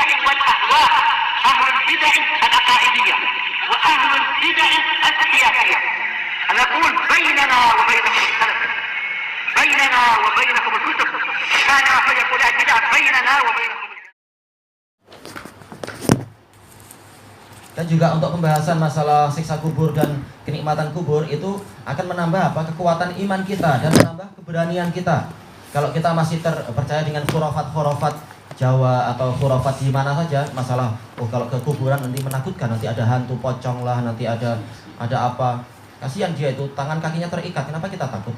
البدع والأهواء، أهل البدع العقائدية وأهل البدع السياسية. نقول بيننا وبينكم السلف، بيننا وبينكم الكتب، كان فيقول البدع بيننا وبينكم. Dan juga untuk pembahasan masalah siksa kubur dan kenikmatan kubur itu akan menambah kekuatan iman kita dan menambah keberanian kita. Kalau kita masih percaya dengan khurafat-khurafat Jawa atau khurafat di mana saja, masalah kalau ke kuburan nanti menakutkan, nanti ada hantu pocong lah, nanti ada apa. Kasihan dia itu, tangan kakinya terikat. Kenapa kita takut?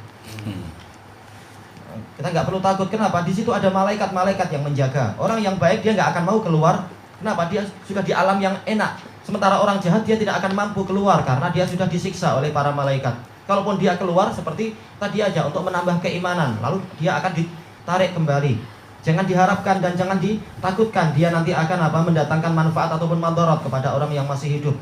Kita nggak perlu takut. Kenapa? Di situ ada malaikat-malaikat yang menjaga. Orang yang baik dia nggak akan mau keluar. Kenapa? Dia sudah di alam yang enak. Sementara orang jahat dia tidak akan mampu keluar karena dia sudah disiksa oleh para malaikat. Kalaupun dia keluar seperti tadi aja untuk menambah keimanan, lalu dia akan ditarik kembali. Jangan diharapkan dan jangan ditakutkan dia nanti akan mendatangkan manfaat ataupun madarat kepada orang yang masih hidup.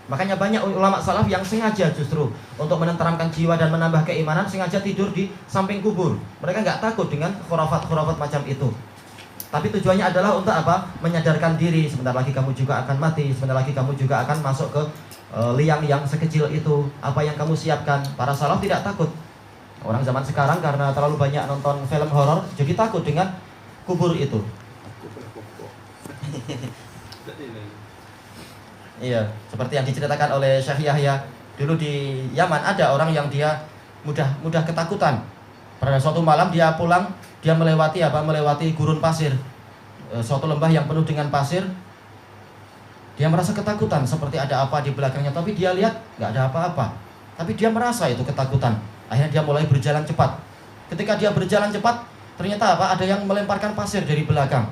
Makanya banyak ulama salaf yang sengaja justru untuk menenteramkan jiwa dan menambah keimanan sengaja tidur di samping kubur. Mereka nggak takut dengan khurafat-khurafat macam itu. Tapi tujuannya adalah untuk menyadarkan diri, sebentar lagi kamu juga akan mati, sebentar lagi kamu juga akan masuk ke liang yang sekecil itu. Apa yang kamu siapkan? Para salaf tidak takut. Orang zaman sekarang karena terlalu banyak nonton film horor, jadi takut dengan kubur itu. Iya, seperti yang diceritakan oleh Syekh Yahya. Dulu di Yaman ada orang yang dia mudah ketakutan. Pada suatu malam dia pulang, dia melewati gurun pasir, suatu lembah yang penuh dengan pasir. Dia merasa ketakutan seperti ada apa di belakangnya, tapi dia lihat nggak ada apa-apa. Tapi dia merasa itu ketakutan. Akhirnya dia mulai berjalan cepat. Ketika dia berjalan cepat, ternyata ada yang melemparkan pasir dari belakang.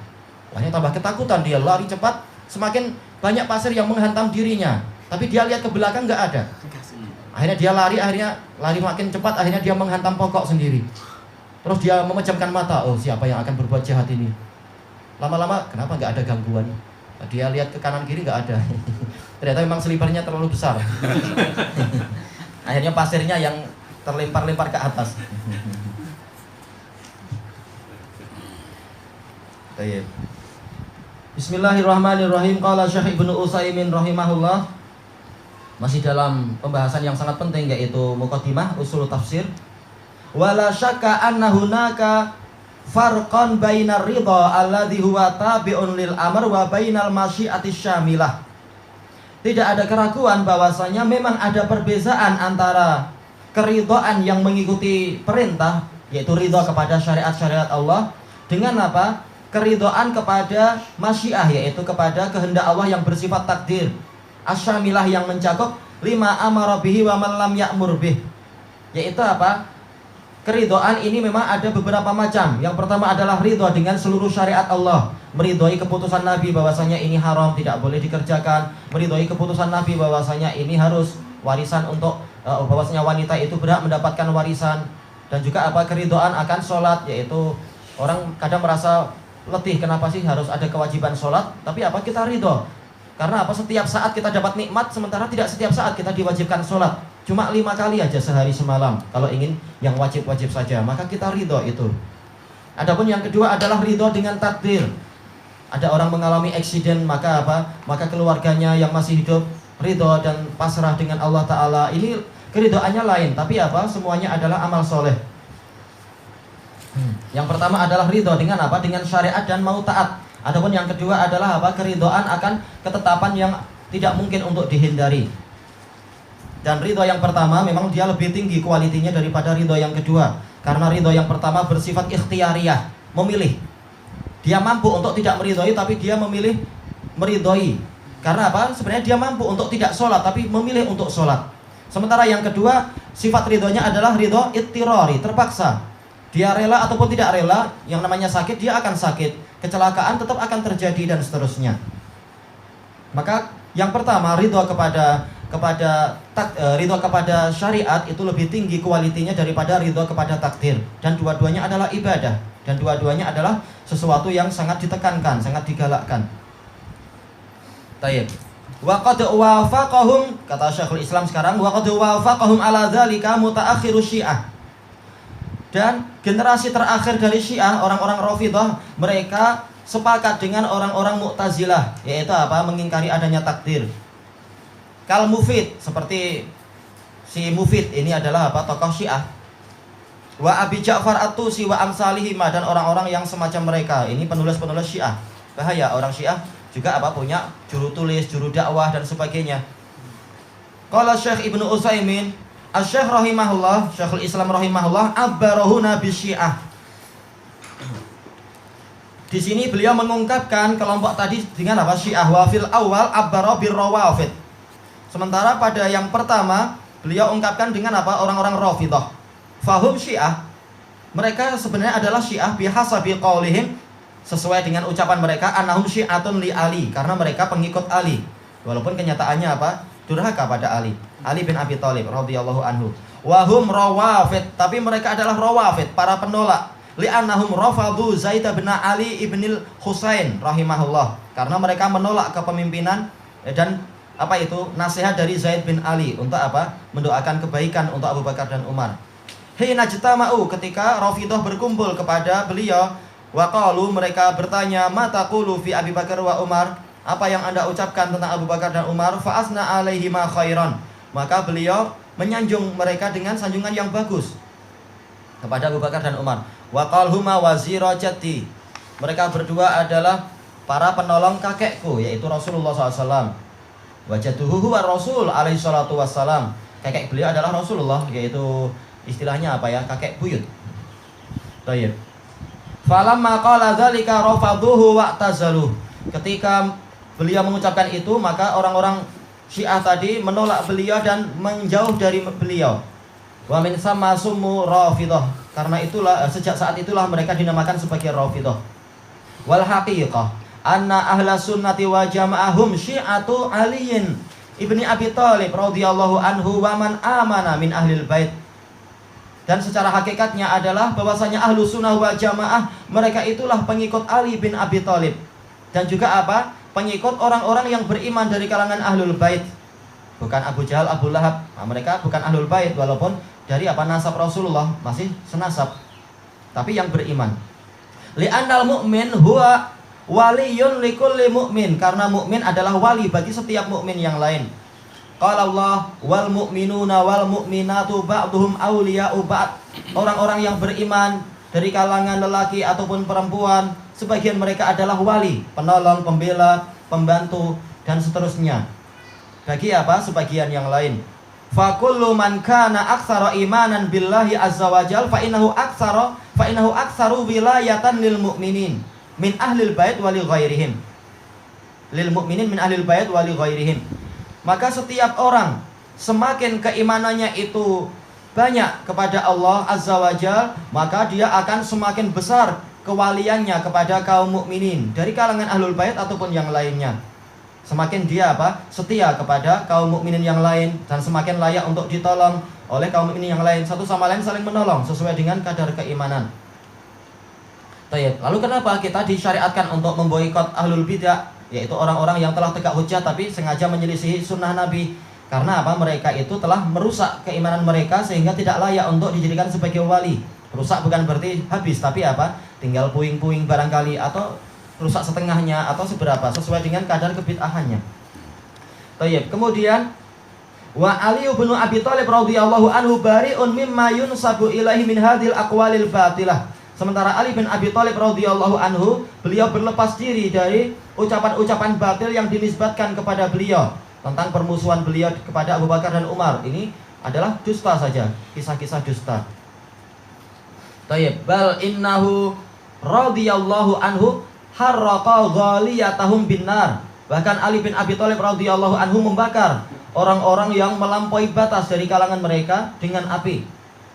Akhirnya tambah ketakutan, dia lari cepat. Semakin banyak pasir yang menghantam dirinya, tapi dia lihat ke belakang nggak ada. Akhirnya dia lari makin cepat, akhirnya dia menghantam pokok sendiri. Terus dia memejamkan mata, oh siapa yang akan berbuat jahat ini? Lama-lama, kenapa nggak ada gangguan? Dia lihat ke kanan kiri nggak ada. Ternyata memang selipernya terlalu besar. Akhirnya pasirnya yang terlempar-lempar ke atas. Bismillahirrahmanirrahim. Qala Syekh Ibnu Utsaimin rahimahullah. Masih dalam pembahasan yang sangat penting, yaitu muqaddimah usul tafsir. Wala syakka anna hunaka farqan bainar ridha alladhi huwa tabi'un lil amr wa bainal masyiati syamilah. Tidak ada keraguan bahwasanya memang ada perbedaan antara keridhaan yang mengikuti perintah, yaitu ridha kepada syariat-syariat Allah, dengan keridhaan kepada masyiah, yaitu kepada kehendak Allah yang bersifat takdir. Asyamilah yang mencakup lima amara bihi wa man lam ya'mur bih. Yaitu keridhaan ini memang ada beberapa macam. Yang pertama adalah ridha dengan seluruh syariat Allah, meridhai keputusan Nabi bahwasanya ini haram, tidak boleh dikerjakan, meridhai keputusan Nabi bahwasanya ini harus warisan untuk bahwasanya wanita itu berhak mendapatkan warisan. Dan juga keridhaan akan sholat, yaitu orang kadang merasa letih, kenapa sih harus ada kewajiban sholat, tapi kita ridho. Karena setiap saat kita dapat nikmat, sementara tidak setiap saat kita diwajibkan sholat. Cuma 5 kali aja sehari semalam. Kalau ingin yang wajib-wajib saja, maka kita ridho itu. Adapun yang kedua adalah ridho dengan takdir. Ada orang mengalami eksiden, maka maka keluarganya yang masih hidup ridho dan pasrah dengan Allah Ta'ala. Ini keridhoannya lain, tapi semuanya adalah amal soleh. Yang pertama adalah ridho dengan dengan syariat dan mau taat. Adapun yang kedua adalah keridhaan akan ketetapan yang tidak mungkin untuk dihindari. Dan ridho yang pertama memang dia lebih tinggi kualitinya daripada ridho yang kedua. Karena ridho yang pertama bersifat ikhtiyariyah, memilih. Dia mampu untuk tidak meridhoi, tapi dia memilih meridhoi. Karena sebenarnya dia mampu untuk tidak sholat, tapi memilih untuk sholat. Sementara yang kedua, sifat ridhonya adalah ridho ittirari, terpaksa. Dia rela ataupun tidak rela, yang namanya sakit dia akan sakit, kecelakaan tetap akan terjadi dan seterusnya. Maka yang pertama ridho kepada syariat itu lebih tinggi kualitinya daripada ridho kepada takdir. Dan dua-duanya adalah ibadah, dan dua-duanya adalah sesuatu yang sangat ditekankan, sangat digalakkan. Tayyib. Wa qad wafaqahum, kata Syekhul Islam sekarang, wa qad wafaqahum ala dzalika mutaakhiru Syiah. Dan generasi terakhir dari Syiah, orang-orang Rafidhah, mereka sepakat dengan orang-orang Mu'tazilah, yaitu apa? Mengingkari adanya takdir. Kal Mufid, seperti si Mufid ini adalah apa? Tokoh Syiah. Wa Abi Ja'far At-Tusi wa amsalihima, dan orang-orang yang semacam mereka. Ini penulis-penulis Syiah. Bahaya, orang Syiah juga apa? Punya juru tulis, juru dakwah dan sebagainya. Qala Syekh Ibnu Utsaimin, Asy-Syaikh rahimahullah, Syekhul Islam rahimahullah, abbarahuna bisyiah. Di sini beliau mengungkapkan kelompok tadi dengan apa? Syiah. Wa fil awal abbara birrawafid. Sementara pada yang pertama beliau ungkapkan dengan apa? Orang-orang Rafidhah. Fahum Syiah. Mereka sebenarnya adalah Syiah bihasabi qaulihim, sesuai dengan ucapan mereka, annahum syi'atun li Ali, karena mereka pengikut Ali. Walaupun kenyataannya apa? Durhaka pada Ali bin Abi Thalib radhiyallahu anhu. Wa hum rawafid, tapi mereka adalah rawafid, para penolak. Li'annahum rafadhu Zaid bin Ali ibnil Husain rahimahullah, karena mereka menolak kepemimpinan dan apa itu nasihat dari Zaid bin Ali untuk apa? Mendoakan kebaikan untuk Abu Bakar dan Umar. Hina jitama'u, ketika Rafidhah berkumpul kepada beliau, waqalu, mereka bertanya, ma taqulu fi Abi Bakar wa Umar, apa yang Anda ucapkan tentang Abu Bakar dan Umar? Fa asna alaihima khairan, maka beliau menyanjung mereka dengan sanjungan yang bagus kepada Abu Bakar dan Umar. Wa qalhuma wazira jaddi, mereka berdua adalah para penolong kakekku, yaitu Rasulullah SAW. Wajaduhu huwa Rasul alaihi salatu wassalam, kakek beliau adalah Rasulullah, yaitu istilahnya apa ya, kakek buyut. Baik. Falamma qala dzalika rafaduhu wa'tazaluh, ketika beliau mengucapkan itu, maka orang-orang Syiah tadi menolak beliau dan menjauh dari beliau. Wa min sama summu Rafidhah, karena itulah sejak saat itulah mereka dinamakan sebagai Rafidhah. Wal haqiqah anna ahla sunnati wa jama'ahum syi'atu aliyin ibni Abi Thalib radhiyallahu anhu wa man amana min ahlil bait. Dan secara hakikatnya adalah bahwasanya ahlu sunnah wa jamaah, mereka itulah pengikut Ali bin Abi Thalib, dan juga apa? Pengikut orang-orang yang beriman dari kalangan ahlul bait. Bukan Abu Jahal, Abu Lahab. Nah, mereka bukan ahlul bait, walaupun dari apa nasab Rasulullah masih senasab, tapi yang beriman. Li'annal mu'min huwa waliyun likulli mu'min, karena mukmin adalah wali bagi setiap mukmin yang lain. Qala Allah wal mu'minuna wal mu'minatu ba'duhum awliya'u ba'd, orang-orang yang beriman dari kalangan lelaki ataupun perempuan, sebagian mereka adalah wali, penolong, pembela, pembantu, dan seterusnya bagi apa? Sebagian yang lain. Fa kullu man kana aktsara imanan billahi azza wajal fa innahu aktsaru wilayatan lil mu'minin min ahlil bait wa li ghairihim. Lil mu'minin min ahlil bait wa li ghairihim. Maka setiap orang semakin keimanannya itu banyak kepada Allah azza wajal, maka dia akan semakin besar kewaliannya kepada kaum mukminin dari kalangan ahlul bait ataupun yang lainnya. Semakin dia apa? Setia kepada kaum mukminin yang lain, dan semakin layak untuk ditolong oleh kaum mukminin yang lain. Satu sama lain saling menolong sesuai dengan kadar keimanan. Baik. Lalu kenapa kita disyariatkan untuk memboikot ahlul bidah, yaitu orang-orang yang telah tegak hujjah tapi sengaja menyelisihi sunnah Nabi? Karena apa? Mereka itu telah merusak keimanan mereka sehingga tidak layak untuk dijadikan sebagai wali. Rusak bukan berarti habis, tapi apa? Tinggal puing-puing barangkali, atau rusak setengahnya atau seberapa sesuai dengan kadar kebid'ahannya. Baik, kemudian wa Ali bin Abi Thalib radhiyallahu anhu bari'un mimma yunsabu ilaihi min hadhil aqwalil batilah. Sementara Ali bin Abi Thalib radhiyallahu anhu, beliau berlepas diri dari ucapan-ucapan batil yang dinisbatkan kepada beliau tentang permusuhan beliau kepada Abu Bakar dan Umar. Ini adalah dusta saja, kisah-kisah dusta. Tayyib, bal innahu radhiyallahu anhu harraqa ghaliyatahum binnar. Bahkan Ali bin Abi Thalib radhiyallahu anhu membakar orang-orang yang melampaui batas dari kalangan mereka dengan api.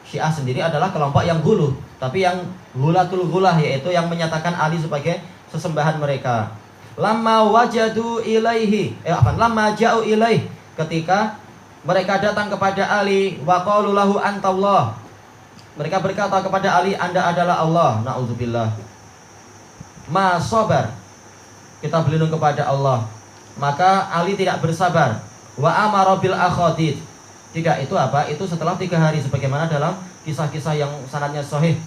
Syiah sendiri adalah kelompok yang guluh, tapi yang ghulatul ghulah, yaitu yang menyatakan Ali sebagai sesembahan mereka. Lamma wajadu ilaihi, lamma ja'u ilaih, ketika mereka datang kepada Ali, wa qalu lahu antallah, mereka berkata kepada Ali, Anda adalah Allah. Na'udzubillah. Ma sabar, kita berlindung kepada Allah. Maka Ali tidak bersabar. Wa amara bil akhadid, tidak, itu apa? Itu setelah 3 hari, sebagaimana dalam kisah-kisah yang sanadnya sahih.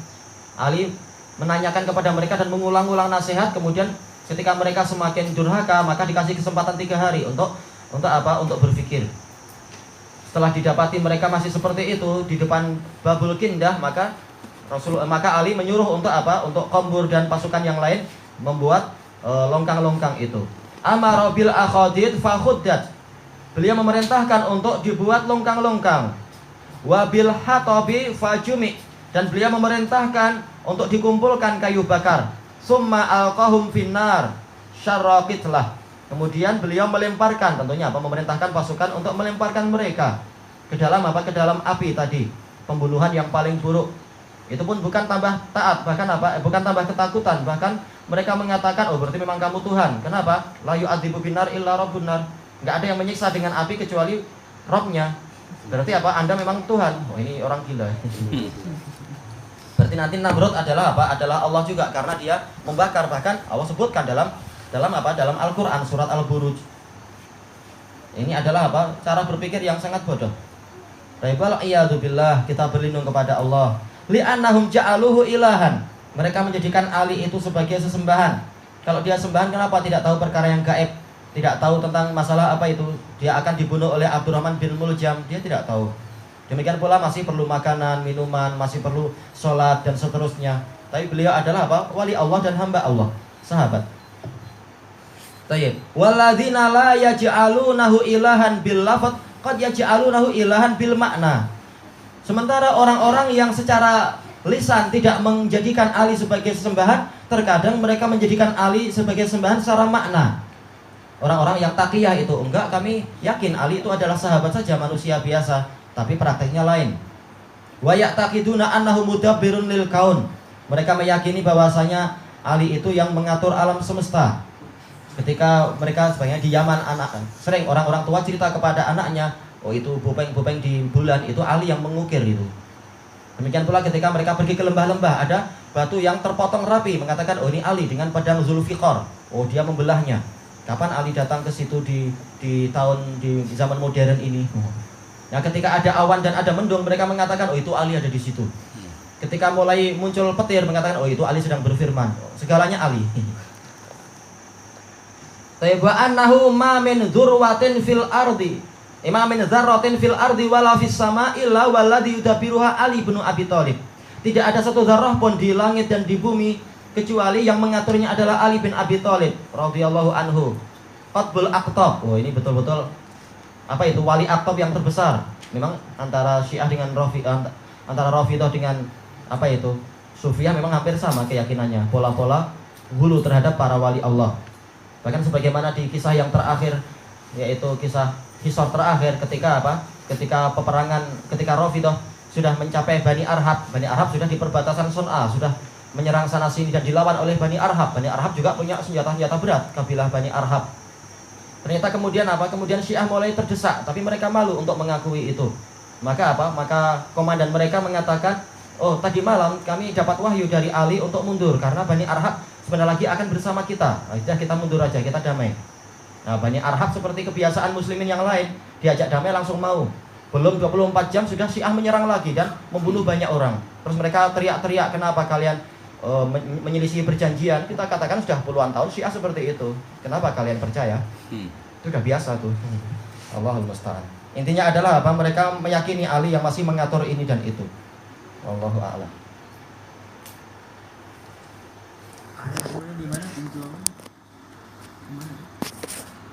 Ali menanyakan kepada mereka dan mengulang-ulang nasihat. Kemudian ketika mereka semakin durhaka, maka dikasih kesempatan 3 hari untuk apa? Untuk berpikir. Setelah didapati mereka masih seperti itu di depan Babul Kindah, maka Ali menyuruh untuk apa? Untuk Qombur dan pasukan yang lain membuat longkang-longkang itu. Amara bil akhadid fakhuddat. Beliau memerintahkan untuk dibuat longkang-longkang. Wabil hatabi fajumi, dan beliau memerintahkan untuk dikumpulkan kayu bakar. Summa alqahum finnar syarraqitlah. Kemudian beliau melemparkan, tentunya apa? Memerintahkan pasukan untuk melemparkan mereka ke dalam apa? Ke dalam api tadi. Pembunuhan yang paling buruk. Itu pun bukan tambah taat, bahkan apa? Bukan tambah ketakutan, bahkan mereka mengatakan, oh berarti memang kamu Tuhan. Kenapa? La yu'adzibu binar illa rabbun nar. Enggak ada yang menyiksa dengan api kecuali Robnya. Berarti apa? Anda memang Tuhan. Oh ini orang gila. Berarti nanti Namrud adalah apa? Adalah Allah juga, karena dia membakar. Bahkan Allah sebutkan dalam apa? Dalam Al-Quran surat Al-Buruj. Ini adalah apa? Cara berpikir yang sangat bodoh. Raibal iyadzubillah, kita berlindung kepada Allah. Li'annahum ja'aluhu ilahan. Mereka menjadikan Ali itu sebagai sesembahan. Kalau dia sembahan, kenapa tidak tahu perkara yang gaib? Tidak tahu tentang masalah apa itu. Dia akan dibunuh oleh Abdurrahman bin Muljam. Dia tidak tahu. Demikian pula masih perlu makanan, minuman, masih perlu sholat dan seterusnya. Tapi beliau adalah apa? Wali Allah dan hamba Allah, sahabat. Tayyib. Walladzina la yaj'alunahu ilahan bil lafadz qad yaj'alunahu ilahan bil makna. Sementara orang-orang yang secara lisan tidak menjadikan Ali sebagai sesembahan, terkadang mereka menjadikan Ali sebagai sembahan secara makna. Orang-orang yang taqiyah itu, enggak, kami yakin Ali itu adalah sahabat saja, manusia biasa, tapi prakteknya lain. Wa ya'taqiduna annahu mudabbirun lil kaun. Mereka meyakini bahwasanya Ali itu yang mengatur alam semesta. Ketika mereka sebenarnya di Yaman, sering orang-orang tua cerita kepada anaknya, oh itu bopeng-bopeng di bulan itu Ali yang mengukir itu. Demikian pula ketika mereka pergi ke lembah-lembah, ada batu yang terpotong rapi, mengatakan, oh ini Ali dengan pedang Zulfiqar. Oh dia membelahnya. Kapan Ali datang ke situ di zaman modern ini? Nah, ketika ada awan dan ada mendung, mereka mengatakan, oh itu Ali ada di situ. Ketika mulai muncul petir, mengatakan, oh itu Ali sedang berfirman. Segalanya Ali. Wa annahu ma min dzurwatin fil ardi, ma min dzarratin fil ardi wala fis sama'i illa walladhi yudabbiruha Ali bin Abi Thalib. Tidak ada satu zarrah pun di langit dan di bumi kecuali yang mengaturnya adalah Ali bin Abi Thalib radhiyallahu anhu. Qutbul Aqtab. Oh ini betul-betul apa itu? Wali Aqtab yang terbesar. Memang antara Syiah dengan antara Rafidhah dengan apa itu? Sufiyah memang hampir sama keyakinannya. Pola-pola hulu terhadap para wali Allah. Bahkan sebagaimana di kisah yang terakhir, yaitu kisah Hisar terakhir ketika apa? Ketika peperangan, ketika Rafidhah sudah mencapai Bani Arhab. Bani Arhab sudah di perbatasan Sun'a, sudah menyerang sana sini dan dilawan oleh Bani Arhab. Bani Arhab juga punya senjata-senjata berat, kabilah Bani Arhab. Ternyata kemudian apa? Kemudian Syiah mulai terdesak, tapi mereka malu untuk mengakui itu. Maka apa? Maka komandan mereka mengatakan, oh tadi malam kami dapat wahyu dari Ali untuk mundur karena Bani Arhab sebentar lagi akan bersama kita. Nah, kita mundur aja, kita damai. Nah, Bani Arhab seperti kebiasaan muslimin yang lain, diajak damai langsung mau. Belum 24 jam sudah Syiah menyerang lagi dan membunuh banyak orang. Terus mereka teriak-teriak, kenapa kalian menyelisih perjanjian? Kita katakan sudah puluhan tahun Syiah seperti itu. Kenapa kalian percaya? Itu sudah biasa tuh. Allahul musta'an. Intinya adalah apa? Mereka meyakini Ali yang masih mengatur ini dan itu. Wallahu a'lam.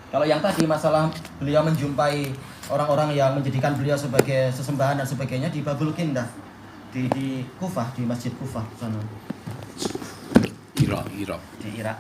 Kalau yang tadi masalah beliau menjumpai orang-orang yang menjadikan beliau sebagai sesembahan dan sebagainya di Babul Kindah, di Kufah, di Masjid Kufah sana. Irak. Di Irak.